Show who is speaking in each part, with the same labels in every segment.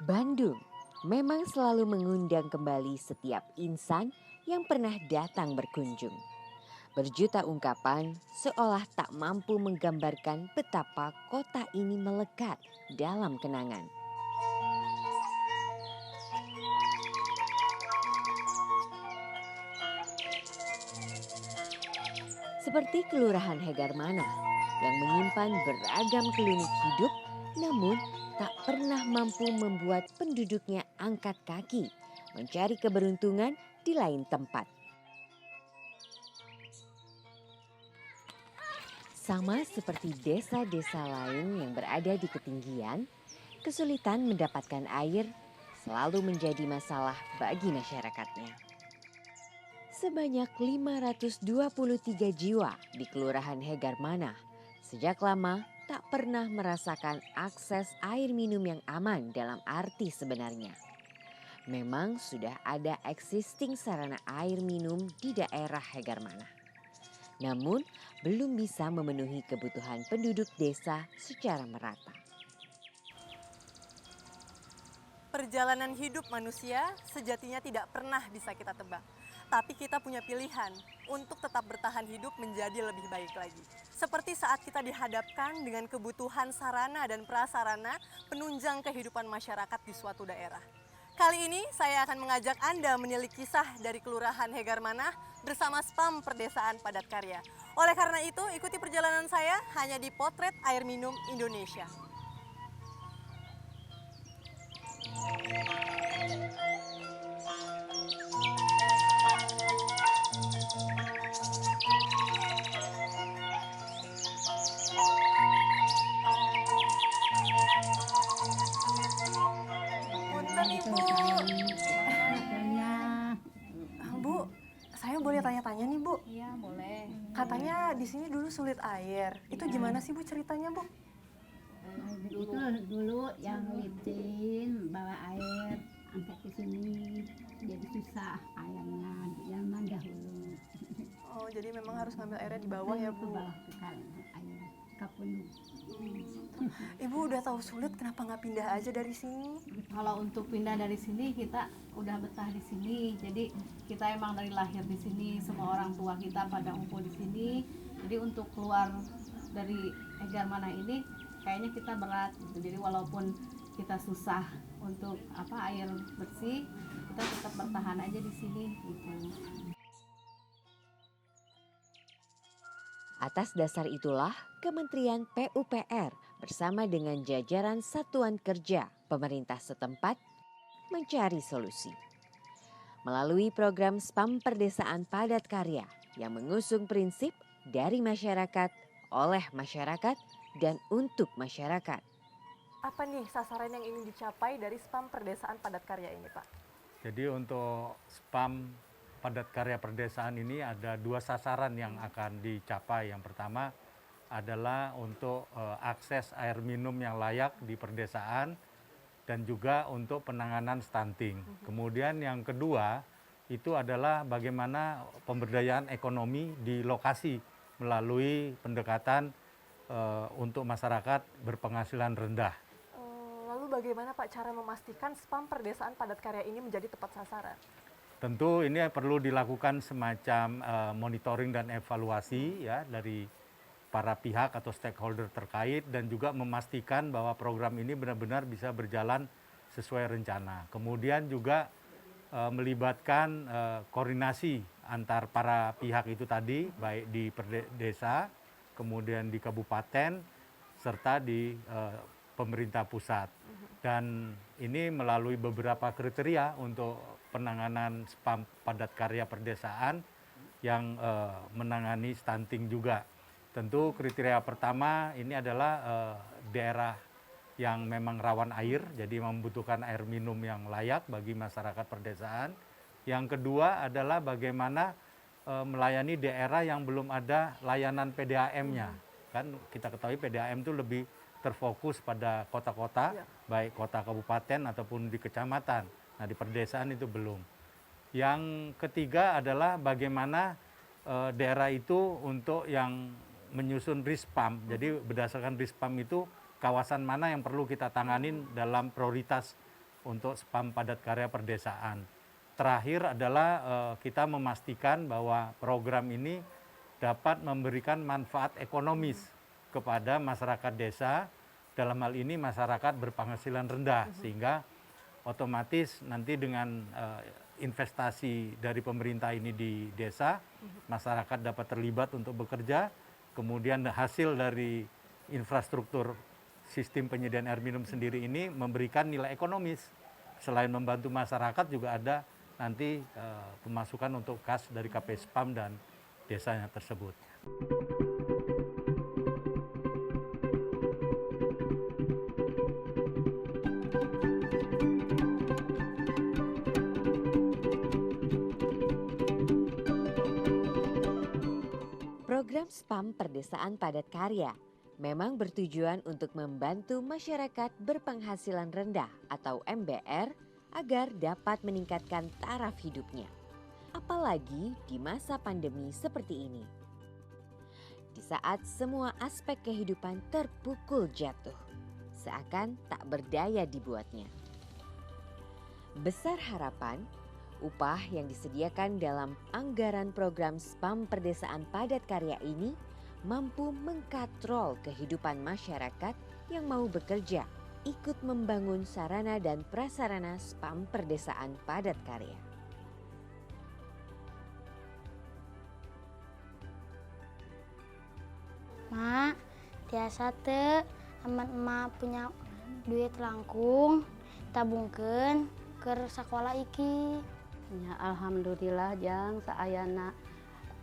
Speaker 1: Bandung memang selalu mengundang kembali setiap insan yang pernah datang berkunjung. Berjuta ungkapan seolah tak mampu menggambarkan betapa kota ini melekat dalam kenangan. Seperti Kelurahan Hegarmanah yang menyimpan beragam klinik hidup namun tak pernah mampu membuat penduduknya angkat kaki mencari keberuntungan di lain tempat. Sama seperti desa-desa lain yang berada di ketinggian, kesulitan mendapatkan air selalu menjadi masalah bagi masyarakatnya. Sebanyak 523 jiwa di Kelurahan Hegarmanah sejak lama tak pernah merasakan akses air minum yang aman dalam arti sebenarnya. Memang sudah ada existing sarana air minum di daerah Hegarmanah. Namun belum bisa memenuhi kebutuhan penduduk desa secara merata.
Speaker 2: Perjalanan hidup manusia sejatinya tidak pernah bisa kita tebak. Tapi kita punya pilihan untuk tetap bertahan hidup menjadi lebih baik lagi. Seperti saat kita dihadapkan dengan kebutuhan sarana dan prasarana penunjang kehidupan masyarakat di suatu daerah. Kali ini saya akan mengajak Anda menilik kisah dari Kelurahan Hegarmanah bersama Spam Perdesaan Padat Karya. Oleh karena itu, ikuti perjalanan saya hanya di Potret Air Minum Indonesia. Punten Ibu.
Speaker 3: Makanya,
Speaker 2: Bu, saya boleh tanya-tanya nih Bu.
Speaker 3: iya boleh.
Speaker 2: Katanya di sini dulu sulit air. Itu gimana sih Bu ceritanya Bu?
Speaker 3: Itu dulu yang licin bawa air angkat ke sini jadi susah airnya zaman dahulu.
Speaker 2: Oh, jadi memang harus ngambil airnya di bawah ya
Speaker 3: Ke
Speaker 2: Bu.
Speaker 3: bawah ke kan air kapun.
Speaker 2: Ibu udah tahu sulit, kenapa nggak pindah aja dari sini?
Speaker 4: Kalau untuk pindah dari sini kita udah betah di sini. Jadi kita emang dari lahir di sini, semua orang tua kita pada ngumpul di sini. Jadi untuk keluar dari Hegarmanah ini kayaknya kita berat gitu. Jadi walaupun kita susah untuk air bersih, kita tetap bertahan aja di sini gitu.
Speaker 1: Atas dasar itulah Kementerian PUPR bersama dengan jajaran satuan kerja pemerintah setempat mencari solusi. Melalui program Spam Perdesaan Padat Karya yang mengusung prinsip dari masyarakat, oleh masyarakat, dan untuk masyarakat.
Speaker 2: Apa nih sasaran yang ingin dicapai dari Spam Perdesaan Padat Karya ini Pak?
Speaker 5: Jadi untuk spam padat karya perdesaan ini ada dua sasaran yang akan dicapai. Yang pertama adalah untuk akses air minum yang layak di perdesaan dan juga untuk penanganan stunting. Kemudian yang kedua itu adalah bagaimana pemberdayaan ekonomi di lokasi melalui pendekatan untuk masyarakat berpenghasilan rendah.
Speaker 2: Lalu bagaimana Pak cara memastikan Spam Perdesaan Padat Karya ini menjadi tepat sasaran?
Speaker 5: Tentu ini perlu dilakukan semacam monitoring dan evaluasi ya dari para pihak atau stakeholder terkait dan juga memastikan bahwa program ini benar-benar bisa berjalan sesuai rencana. Kemudian juga melibatkan koordinasi antar para pihak itu tadi baik di desa, kemudian di kabupaten serta di pemerintah pusat. Dan ini melalui beberapa kriteria untuk penanganan spam padat karya perdesaan yang menangani stunting juga. Tentu kriteria pertama ini adalah daerah yang memang rawan air, jadi membutuhkan air minum yang layak bagi masyarakat perdesaan. Yang kedua adalah bagaimana melayani daerah yang belum ada layanan PDAM-nya. Kan kita ketahui PDAM itu lebih terfokus pada kota-kota, baik kota kabupaten ataupun di kecamatan. Nah di perdesaan itu belum. Yang ketiga adalah bagaimana daerah itu untuk yang menyusun rispam. Jadi berdasarkan rispam itu kawasan mana yang perlu kita tanganin dalam prioritas untuk spam padat karya perdesaan. Terakhir adalah kita memastikan bahwa program ini dapat memberikan manfaat ekonomis kepada masyarakat desa, dalam hal ini masyarakat berpenghasilan rendah, sehingga otomatis nanti dengan investasi dari pemerintah ini di desa, masyarakat dapat terlibat untuk bekerja, kemudian hasil dari infrastruktur sistem penyediaan air minum sendiri ini memberikan nilai ekonomis. Selain membantu masyarakat juga ada nanti pemasukan untuk kas dari KPSPAM dan desanya tersebut.
Speaker 1: Program spam perdesaan padat karya memang bertujuan untuk membantu masyarakat berpenghasilan rendah atau MBR agar dapat meningkatkan taraf hidupnya. Apalagi di masa pandemi seperti ini. Di saat semua aspek kehidupan terpukul jatuh, seakan tak berdaya dibuatnya. Besar harapan, upah yang disediakan dalam anggaran program spam perdesaan padat karya ini mampu mengkatrol kehidupan masyarakat yang mau bekerja, ikut membangun sarana dan prasarana spam perdesaan padat karya.
Speaker 6: Mak, tiasa teu aman emak punya duit langkung, tabungkeun keur sakola iki.
Speaker 4: Ya, alhamdulillah jang saayana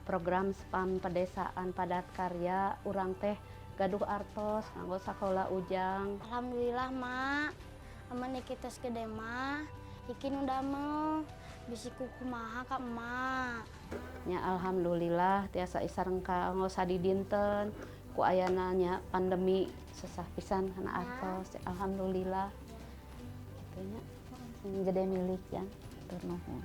Speaker 4: program spam pedesaan padat karya urang teh gaduh artos nganggo sakola ujang.
Speaker 6: Alhamdulillah mak, aman iki tos gede mah, iki nu damel bisi kumaha ka emak.
Speaker 4: Ya alhamdulillah tiasa isarengka ngos didinten ku ayana nya pandemi susah pisan kana artos. Alhamdulillah kitu nya gede milik jang tur nuhun.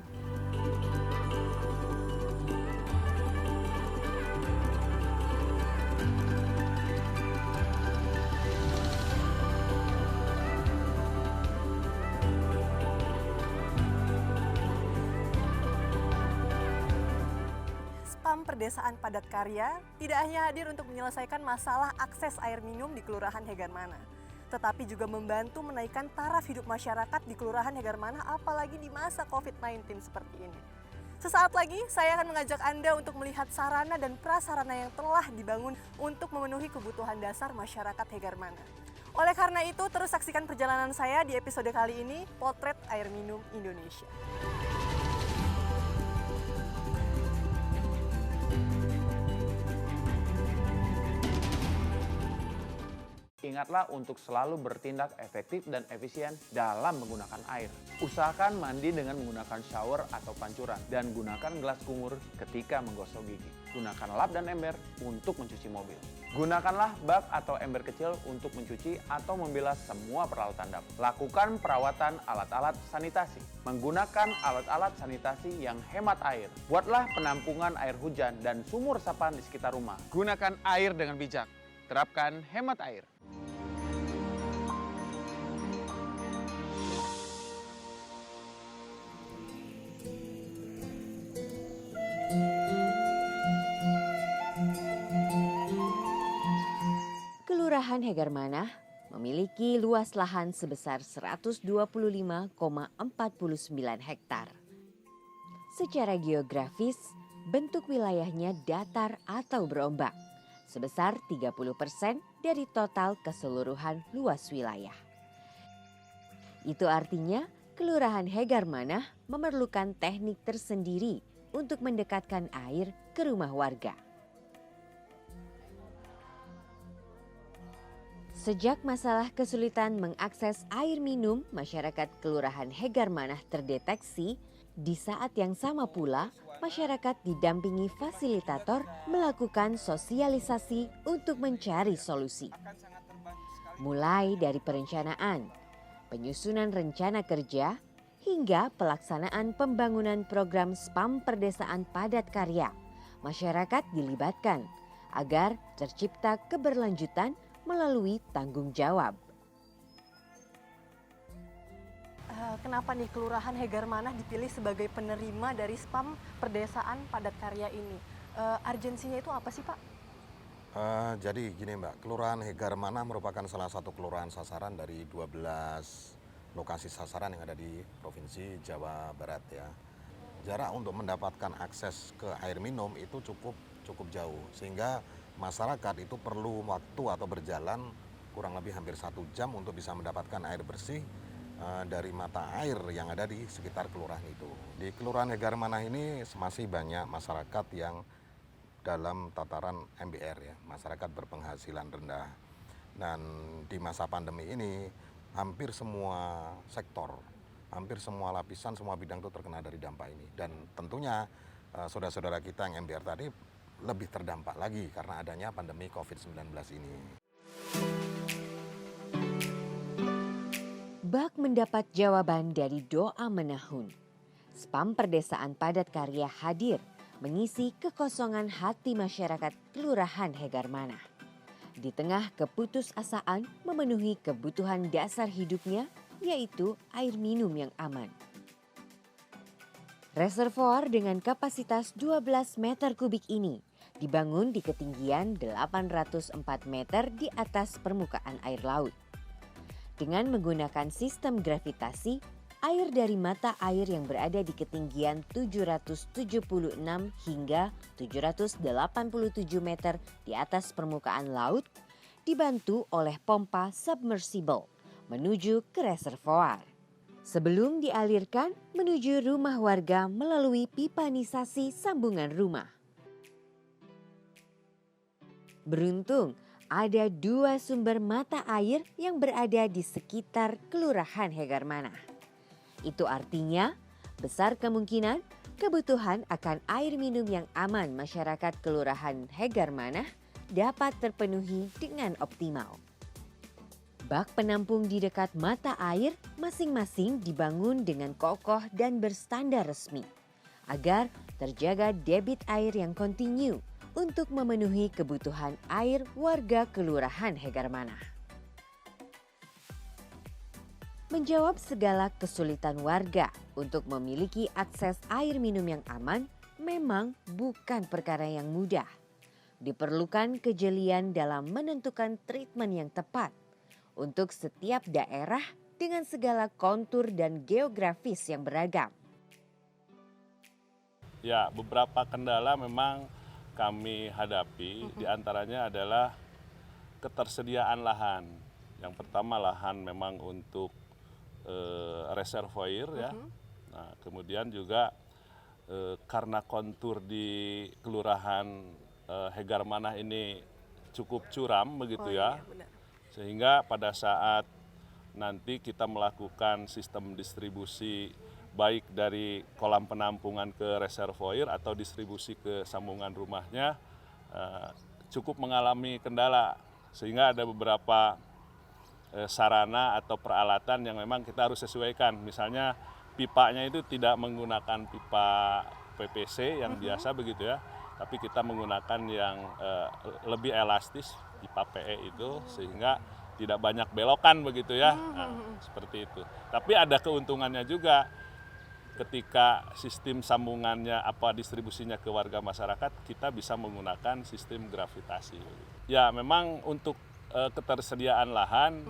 Speaker 2: Spam perdesaan padat karya tidak hanya hadir untuk menyelesaikan masalah akses air minum di Kelurahan Hegarmana, tetapi juga membantu menaikkan taraf hidup masyarakat di Kelurahan Hegarmana, apalagi di masa COVID-19 seperti ini. Sesaat lagi saya akan mengajak Anda untuk melihat sarana dan prasarana yang telah dibangun untuk memenuhi kebutuhan dasar masyarakat Hegarmana. Oleh karena itu, terus saksikan perjalanan saya di episode kali ini, Potret Air Minum Indonesia.
Speaker 7: Ingatlah untuk selalu bertindak efektif dan efisien dalam menggunakan air. Usahakan mandi dengan menggunakan shower atau pancuran dan gunakan gelas kumur ketika menggosok gigi. Gunakan lap dan ember untuk mencuci mobil. Gunakanlah bak atau ember kecil untuk mencuci atau membilas semua peralatan dapur. Lakukan perawatan alat-alat sanitasi. Menggunakan alat-alat sanitasi yang hemat air. Buatlah penampungan air hujan dan sumur resapan di sekitar rumah. Gunakan air dengan bijak. Terapkan hemat air.
Speaker 1: Kelurahan Hegarmana memiliki luas lahan sebesar 125,49 hektar. Secara geografis, bentuk wilayahnya datar atau berombak, sebesar 30% dari total keseluruhan luas wilayah. Itu artinya Kelurahan Hegarmana memerlukan teknik tersendiri untuk mendekatkan air ke rumah warga. Sejak masalah kesulitan mengakses air minum masyarakat Kelurahan Hegarmana terdeteksi, di saat yang sama pula masyarakat didampingi fasilitator melakukan sosialisasi untuk mencari solusi. Mulai dari perencanaan, penyusunan rencana kerja, hingga pelaksanaan pembangunan program spam perdesaan padat karya, masyarakat dilibatkan agar tercipta keberlanjutan melalui tanggung jawab.
Speaker 2: kenapa nih Kelurahan Hegarmanah dipilih sebagai penerima dari spam Perdesaan Padat Karya ini? Urgensinya itu apa sih Pak?
Speaker 8: Jadi gini Mbak, Kelurahan Hegarmanah merupakan salah satu kelurahan sasaran dari 12 lokasi sasaran yang ada di Provinsi Jawa Barat ya. Jarak untuk mendapatkan akses ke air minum itu cukup jauh, sehingga masyarakat itu perlu waktu atau berjalan kurang lebih hampir 1 jam untuk bisa mendapatkan air bersih dari mata air yang ada di sekitar kelurahan itu. Di Kelurahan Hegarmanah ini masih banyak masyarakat yang dalam tataran MBR ya, masyarakat berpenghasilan rendah. Dan di masa pandemi ini hampir semua sektor, hampir semua lapisan, semua bidang itu terkena dari dampak ini. Dan tentunya saudara-saudara kita yang MBR tadi lebih terdampak lagi karena adanya pandemi COVID-19 ini.
Speaker 1: Bak mendapat jawaban dari doa menahun. Spam Perdesaan Padat Karya hadir mengisi kekosongan hati masyarakat Kelurahan Hegarmanah. Di tengah keputusasaan memenuhi kebutuhan dasar hidupnya, yaitu air minum yang aman. Reservoir dengan kapasitas 12 meter kubik ini dibangun di ketinggian 804 meter di atas permukaan air laut. Dengan menggunakan sistem gravitasi, air dari mata air yang berada di ketinggian 776 hingga 787 meter di atas permukaan laut dibantu oleh pompa submersible menuju ke reservoir. Sebelum dialirkan menuju rumah warga melalui pipanisasi sambungan rumah. Beruntung ada 2 sumber mata air yang berada di sekitar Kelurahan Hegarmanah. Itu artinya besar kemungkinan kebutuhan akan air minum yang aman masyarakat Kelurahan Hegarmanah dapat terpenuhi dengan optimal. Bak penampung di dekat mata air masing-masing dibangun dengan kokoh dan berstandar resmi agar terjaga debit air yang kontinu untuk memenuhi kebutuhan air warga Kelurahan Hegarmanah. Menjawab segala kesulitan warga untuk memiliki akses air minum yang aman memang bukan perkara yang mudah. Diperlukan kejelian dalam menentukan treatment yang tepat untuk setiap daerah dengan segala kontur dan geografis yang beragam.
Speaker 9: Ya, beberapa kendala memang kami hadapi, diantaranya adalah ketersediaan lahan. Yang pertama lahan memang untuk reservoir ya. Nah, kemudian juga karena kontur di Kelurahan Hegarmanah ini cukup curam begitu ya.
Speaker 2: Iya, benar.
Speaker 9: Sehingga pada saat nanti kita melakukan sistem distribusi baik dari kolam penampungan ke reservoir atau distribusi ke sambungan rumahnya cukup mengalami kendala, sehingga ada beberapa sarana atau peralatan yang memang kita harus sesuaikan. Misalnya pipanya itu tidak menggunakan pipa PVC yang biasa begitu ya, tapi kita menggunakan yang lebih elastis, pipa PE itu, sehingga tidak banyak belokan begitu ya. Nah, seperti itu. Tapi ada keuntungannya juga ketika sistem sambungannya distribusinya ke warga masyarakat, kita bisa menggunakan sistem gravitasi. Ya memang untuk ketersediaan lahan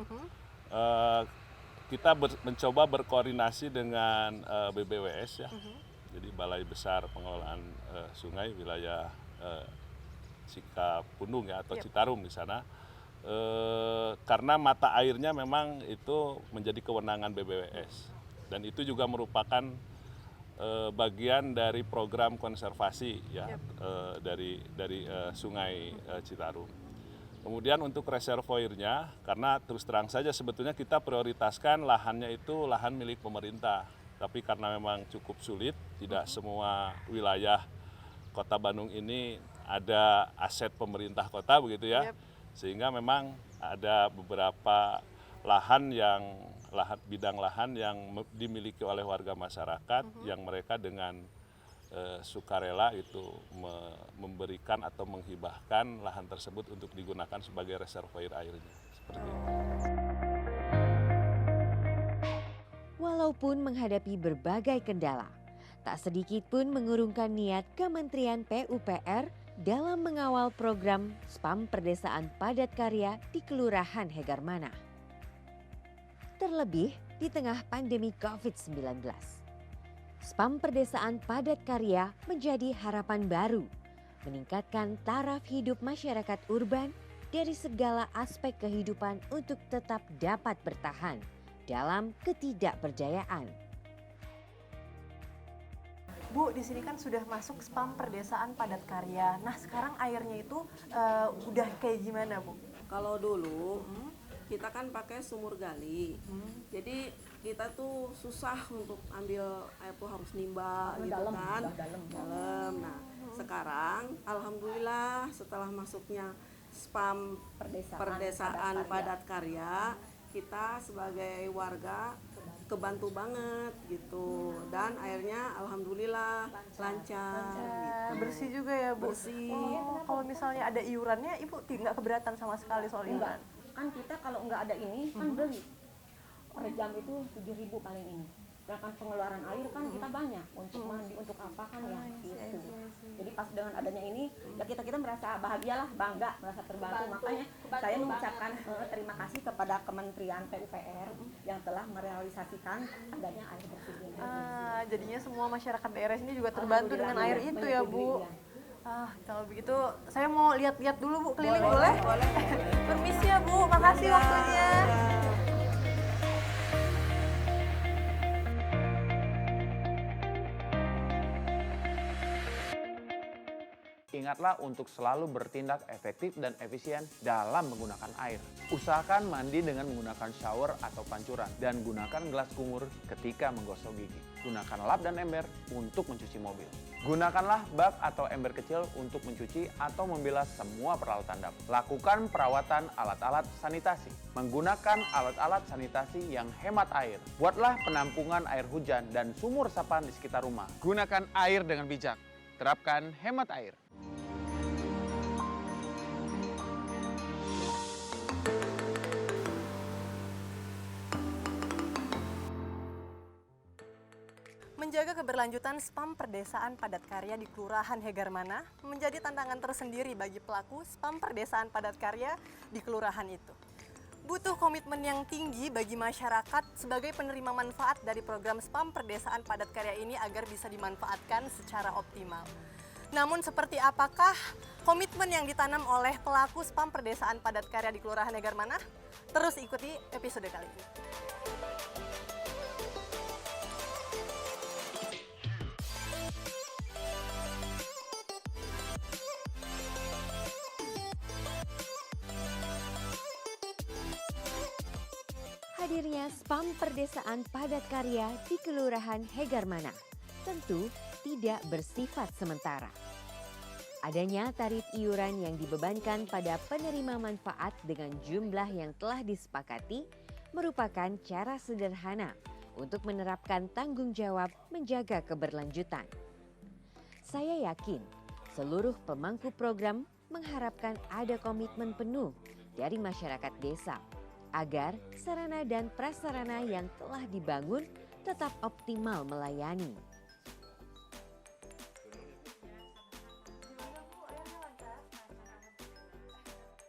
Speaker 9: kita mencoba berkoordinasi dengan BBWS ya. Jadi Balai Besar Pengelolaan Sungai wilayah Cikapundung ya atau Citarum di sana. Karena mata airnya memang itu menjadi kewenangan BBWS dan itu juga merupakan bagian dari program konservasi ya dari Sungai Citarum. Kemudian untuk reservoirnya, karena terus terang saja sebetulnya kita prioritaskan lahannya itu lahan milik pemerintah. Tapi karena memang cukup sulit, tidak semua wilayah Kota Bandung ini ada aset pemerintah kota begitu ya. Sehingga memang ada beberapa bidang lahan yang dimiliki oleh warga masyarakat yang mereka dengan sukarela itu memberikan atau menghibahkan lahan tersebut untuk digunakan sebagai reservoir airnya. Seperti itu.
Speaker 1: Walaupun menghadapi berbagai kendala, tak sedikit pun mengurungkan niat Kementerian PUPR dalam mengawal program Spam Perdesaan Padat Karya di Kelurahan Hegarmanah. Terlebih di tengah pandemi COVID-19. Spam Perdesaan Padat Karya menjadi harapan baru, meningkatkan taraf hidup masyarakat urban dari segala aspek kehidupan untuk tetap dapat bertahan dalam ketidakberdayaan.
Speaker 2: Bu, di sini kan sudah masuk Spam Perdesaan Padat Karya. Nah, sekarang airnya itu udah kayak gimana, Bu?
Speaker 10: Kalau dulu kita kan pakai sumur gali, jadi kita tuh susah untuk ambil air tuh harus nimba gitu kan, dalam. Nah, sekarang alhamdulillah setelah masuknya Spam Perdesaan Padat Karya, kita sebagai warga kebantu banget gitu, dan airnya alhamdulillah lancar gitu.
Speaker 2: Bersih juga ya, Bu?
Speaker 10: Bersih.
Speaker 2: Oh, kalau misalnya ada iurannya, Ibu nggak keberatan sama sekali soal iuran?
Speaker 11: Kan kita kalau nggak ada ini kan beli per jam itu 7.000 paling ini. Sedangkan pengeluaran air kan kita banyak untuk mandi, untuk apa kan ya gitu. Jadi pas dengan adanya ini ya kita merasa bahagialah, bangga, merasa terbantu. Makanya saya mengucapkan terima kasih kepada Kementerian PUPR yang telah merealisasikan adanya air bersih ini.
Speaker 2: Jadinya semua masyarakat daerah sini juga terbantu dengan air itu ya, Bu. Kalau begitu saya mau lihat-lihat dulu, Bu, keliling boleh? Permisi ya, Bu, makasih waktunya.
Speaker 7: Ingatlah untuk selalu bertindak efektif dan efisien dalam menggunakan air. Usahakan mandi dengan menggunakan shower atau pancuran dan gunakan gelas kumur ketika menggosok gigi. Gunakan lap dan ember untuk mencuci mobil. Gunakanlah bak atau ember kecil untuk mencuci atau membilas semua peralatan dapur. Lakukan perawatan alat-alat sanitasi. Menggunakan alat-alat sanitasi yang hemat air. Buatlah penampungan air hujan dan sumur resapan di sekitar rumah. Gunakan air dengan bijak. Terapkan hemat air.
Speaker 2: Menjaga keberlanjutan Spam Perdesaan Padat Karya di Kelurahan Hegarmanah menjadi tantangan tersendiri bagi pelaku Spam Perdesaan Padat Karya di kelurahan itu. Butuh komitmen yang tinggi bagi masyarakat sebagai penerima manfaat dari program Spam Perdesaan Padat Karya ini agar bisa dimanfaatkan secara optimal. Namun seperti apakah komitmen yang ditanam oleh pelaku Spam Perdesaan Padat Karya di Kelurahan Hegarmanah? Terus ikuti episode kali ini.
Speaker 1: Hadirnya Spam Perdesaan Padat Karya di Kelurahan Hegarmanah tentu tidak bersifat sementara. Adanya tarif iuran yang dibebankan pada penerima manfaat dengan jumlah yang telah disepakati merupakan cara sederhana untuk menerapkan tanggung jawab menjaga keberlanjutan. Saya yakin seluruh pemangku program mengharapkan ada komitmen penuh dari masyarakat desa agar sarana dan prasarana yang telah dibangun tetap optimal melayani.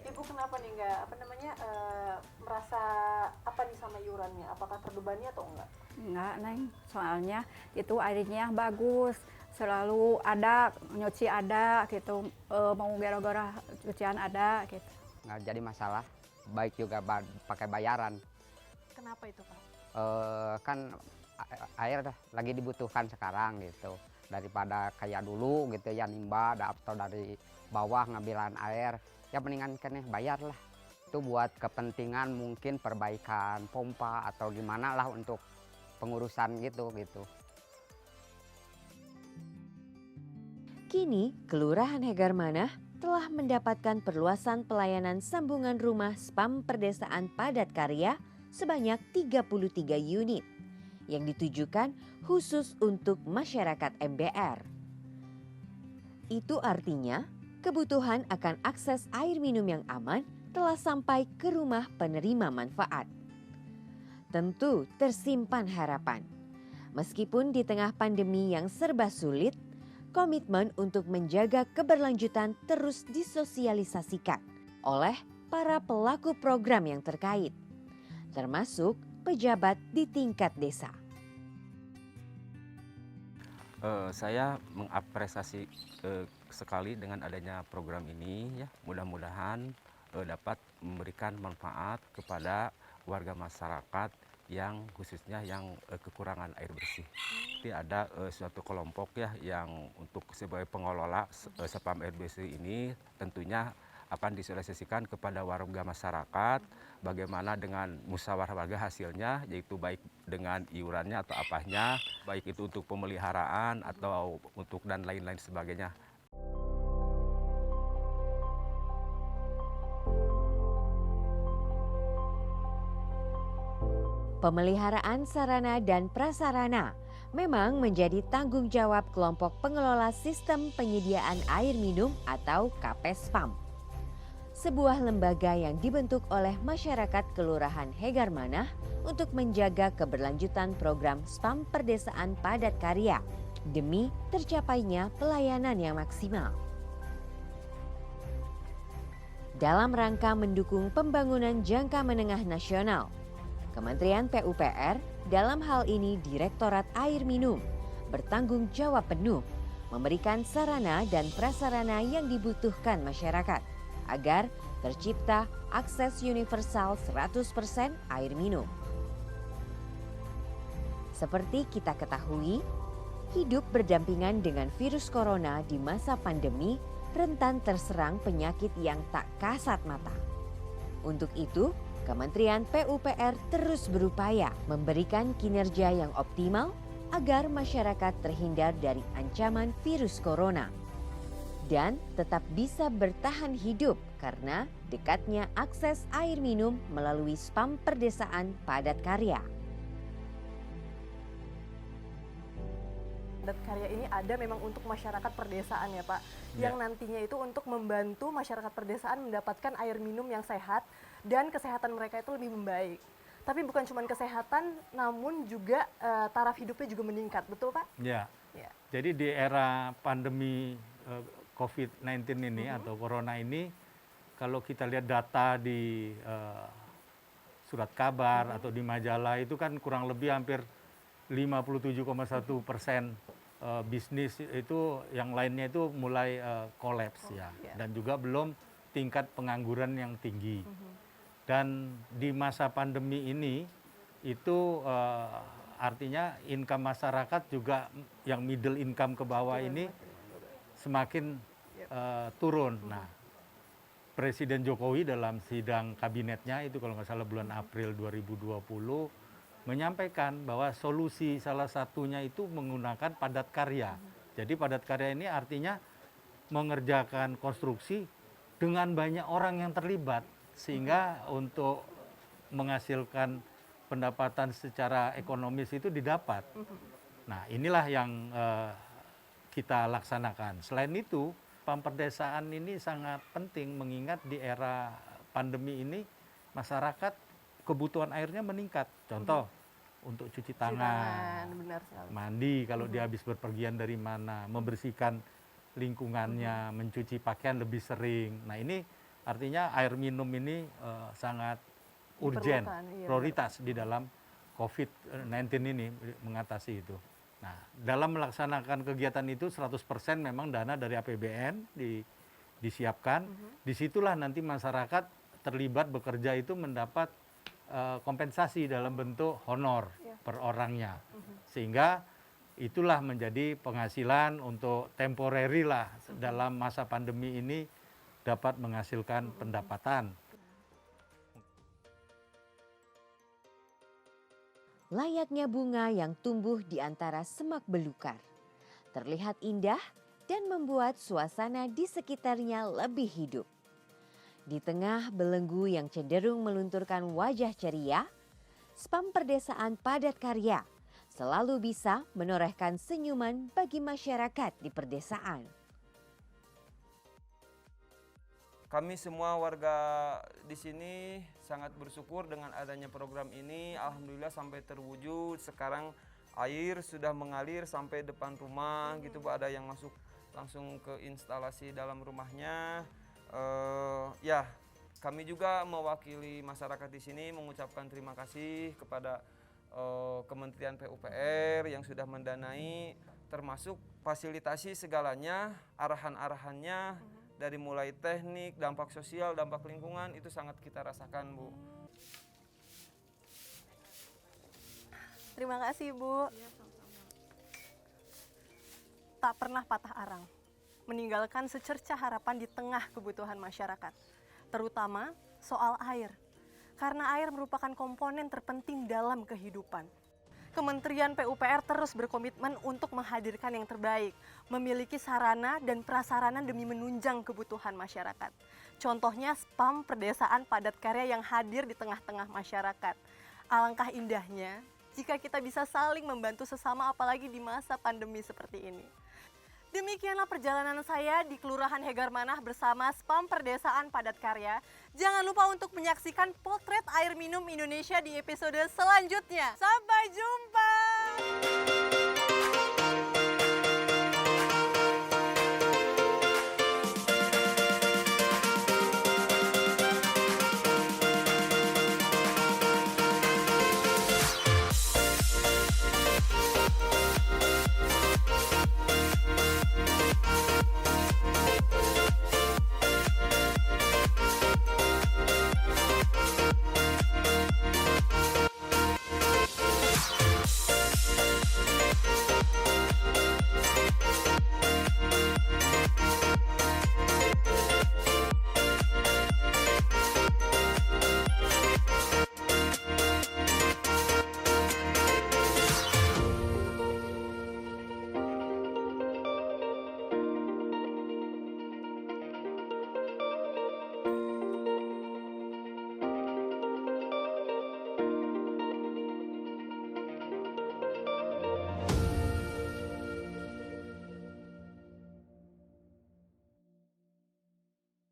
Speaker 2: Ibu kenapa nih merasa apa nih sama iurannya? Apakah terbebani atau enggak?
Speaker 3: Enggak, Neng. Soalnya itu airnya bagus. Selalu ada, nyuci ada gitu. Mau gara-gara cucian ada gitu.
Speaker 12: Nggak jadi masalah. Baik juga pakai bayaran.
Speaker 2: Kenapa itu, Pak?
Speaker 12: Kan air lagi dibutuhkan sekarang gitu. Daripada kayak dulu gitu ya nimba atau dari bawah ngambilan air. Ya mendingan kan bayar lah. Itu buat kepentingan mungkin perbaikan pompa atau gimana lah untuk pengurusan gitu.
Speaker 1: Kini Kelurahan Hegarmanah telah mendapatkan perluasan pelayanan sambungan rumah Spam Perdesaan Padat Karya sebanyak 33 unit yang ditujukan khusus untuk masyarakat MBR. Itu artinya kebutuhan akan akses air minum yang aman telah sampai ke rumah penerima manfaat. tentu tersimpan harapan. Meskipun di tengah pandemi yang serba sulit, komitmen untuk menjaga keberlanjutan terus disosialisasikan oleh para pelaku program yang terkait, termasuk pejabat di tingkat desa.
Speaker 13: Saya mengapresiasi sekali dengan adanya program ini ya. Mudah-mudahan dapat memberikan manfaat kepada warga masyarakat yang khususnya yang kekurangan air bersih. Jadi ada suatu kelompok ya yang untuk sebagai pengelola spam air bersih ini tentunya akan disosialisasikan kepada warga masyarakat bagaimana dengan musyawarah warga hasilnya, yaitu baik dengan iurannya atau apanya, baik itu untuk pemeliharaan atau untuk dan lain-lain sebagainya.
Speaker 1: Pemeliharaan sarana dan prasarana memang menjadi tanggung jawab kelompok pengelola sistem penyediaan air minum atau KPSPAM. Sebuah lembaga yang dibentuk oleh masyarakat Kelurahan Hegarmanah untuk menjaga keberlanjutan program SPAM Perdesaan Padat Karya demi tercapainya pelayanan yang maksimal. Dalam rangka mendukung pembangunan jangka menengah nasional, Kementerian PUPR, dalam hal ini Direktorat Air Minum, bertanggung jawab penuh memberikan sarana dan prasarana yang dibutuhkan masyarakat agar tercipta akses universal 100% air minum. Seperti kita ketahui, hidup berdampingan dengan virus corona di masa pandemi rentan terserang penyakit yang tak kasat mata. Untuk itu, Kementerian PUPR terus berupaya memberikan kinerja yang optimal agar masyarakat terhindar dari ancaman virus corona dan tetap bisa bertahan hidup karena dekatnya akses air minum melalui SPAM Perdesaan Padat Karya.
Speaker 2: Padat karya ini ada memang untuk masyarakat perdesaan ya Pak, yang nantinya itu untuk membantu masyarakat perdesaan mendapatkan air minum yang sehat dan kesehatan mereka itu lebih membaik. Tapi bukan cuma kesehatan, namun juga taraf hidupnya juga meningkat, betul Pak?
Speaker 5: Ya. Jadi di era pandemi COVID-19 ini atau corona ini, kalau kita lihat data di surat kabar atau di majalah itu kan kurang lebih hampir 57,1% bisnis itu yang lainnya itu mulai kolaps ya, dan juga belum tingkat pengangguran yang tinggi. Dan di masa pandemi ini itu artinya income masyarakat juga yang middle income ke bawah ini semakin turun. Nah, Presiden Jokowi dalam sidang kabinetnya itu kalau nggak salah bulan April 2020 menyampaikan bahwa solusi salah satunya itu menggunakan padat karya. Jadi padat karya ini artinya mengerjakan konstruksi dengan banyak orang yang terlibat sehingga untuk menghasilkan pendapatan secara ekonomis itu didapat. Nah, inilah yang kita laksanakan. Selain itu, SPAM Perdesaan ini sangat penting mengingat di era pandemi ini masyarakat kebutuhan airnya meningkat. Contoh, untuk cuci tangan,
Speaker 2: benar sekali.
Speaker 5: mandi kalau dia habis berpergian dari mana, membersihkan lingkungannya, mencuci pakaian lebih sering. Nah, ini artinya air minum ini sangat urgen, prioritas di dalam COVID-19 ini mengatasi itu. Nah, dalam melaksanakan kegiatan itu 100% memang dana dari APBN disiapkan. Disitulah nanti masyarakat terlibat bekerja itu mendapat kompensasi dalam bentuk honor per orangnya. Sehingga itulah menjadi penghasilan untuk temporary lah dalam masa pandemi ini dapat menghasilkan pendapatan.
Speaker 1: Layaknya bunga yang tumbuh di antara semak belukar, terlihat indah dan membuat suasana di sekitarnya lebih hidup. Di tengah belenggu yang cenderung melunturkan wajah ceria, SPAM Perdesaan Padat Karya selalu bisa menorehkan senyuman bagi masyarakat di perdesaan.
Speaker 14: Kami semua warga di sini sangat bersyukur dengan adanya program ini. Alhamdulillah sampai terwujud. Sekarang air sudah mengalir sampai depan rumah gitu Pak. Ada yang masuk langsung ke instalasi dalam rumahnya. Ya, kami juga mewakili masyarakat di sini mengucapkan terima kasih kepada Kementerian PUPR yang sudah mendanai, termasuk fasilitasi segalanya, arahan-arahannya dari mulai teknik, dampak sosial, dampak lingkungan itu sangat kita rasakan, Bu.
Speaker 2: Terima kasih, Bu. Tak pernah patah arang, meninggalkan secercah harapan di tengah kebutuhan masyarakat, terutama soal air. Karena air merupakan komponen terpenting dalam kehidupan. Kementerian PUPR terus berkomitmen untuk menghadirkan yang terbaik, memiliki sarana dan prasarana demi menunjang kebutuhan masyarakat. Contohnya spam perdesaan padat karya yang hadir di tengah-tengah masyarakat. Alangkah indahnya jika kita bisa saling membantu sesama, apalagi di masa pandemi seperti ini. Demikianlah perjalanan saya di Kelurahan Hegarmanah bersama Spam Perdesaan Padat Karya. Jangan lupa untuk menyaksikan potret air minum Indonesia di episode selanjutnya. Sampai jumpa!